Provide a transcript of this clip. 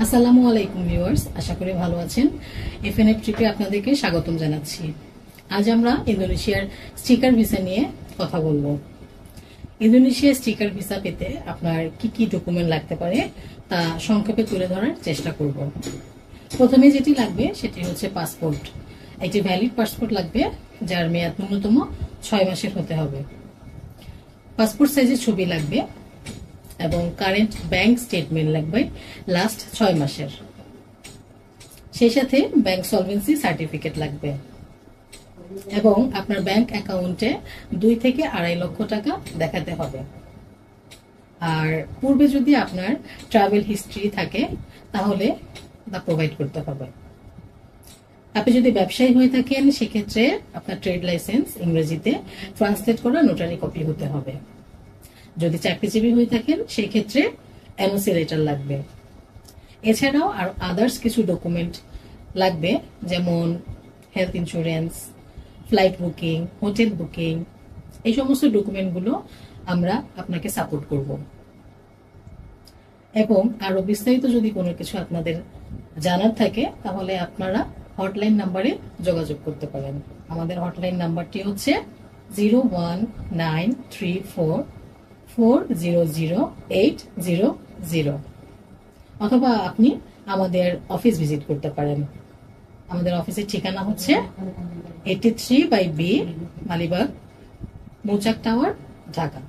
আসসালামু আলাইকুম ভিউয়ার্স, আশা করি ভালো আছেন। এফএনএফ ট্রিপে আপনাদেরকে স্বাগতম জানাচ্ছি। আজ আমরা ইন্দোনেশিয়ার স্টিকার ভিসা নিয়ে কথা বলবো। ইন্দোনেশিয়ার স্টিকার ভিসা পেতে আপনার কি কি ডকুমেন্ট লাগতে পারে তা সংক্ষেপে তুলে ধরার চেষ্টা করব। প্রথমে যেটি লাগবে সেটি হচ্ছে পাসপোর্ট। একটি ভ্যালিড পাসপোর্ট লাগবে, যার মেয়াদ ন্যূনতম 6 মাসের হতে হবে। পাসপোর্ট সাইজের ছবি লাগবে এবং কারেন্ট ব্যাংক স্টেটমেন্ট লাগবে লাস্ট 6 মাসের। সেই সাথে ব্যাংক সলভেন্সি সার্টিফিকেট লাগবে এবং আপনার ব্যাংক অ্যাকাউন্টে 2 থেকে 2.5 লক্ষ টাকা দেখাতে হবে। আর পূর্বে যদি আপনার ট্রাভেল হিস্ট্রি থাকে তাহলে তা প্রোভাইড করতে হবে। আপনি যদি ব্যবসায়ী হয়ে থাকেন সেক্ষেত্রে আপনার ট্রেড লাইসেন্স ইংরেজিতে ট্রান্সলেট করা নোটারি কপি হতে হবে। যদি চাকরিজীবী হয়ে থাকেন সেই ক্ষেত্রে এনওসি লেটার লাগবে। এছাড়াও আর আদার্স কিছু ডকুমেন্ট লাগবে, যেমন health insurance, flight booking, hotel booking. এই সমস্ত ডকুমেন্টগুলো আমরা আপনাকে সাপোর্ট করব। এবং আরো বিস্তারিত যদি কোনো কিছু আপনাদের জানার থাকে তাহলে আপনারা হটলাইন নাম্বারে যোগাযোগ করতে পারেন। আমাদের হটলাইন নাম্বারটি হচ্ছে 01934000800, অথবা আপনি আমাদের অফিস ভিজিট করতে পারেন। আমাদের অফিসের ঠিকানা হচ্ছে 83/B মালিবাগ, মৌচাক টাওয়ার, ঢাকা।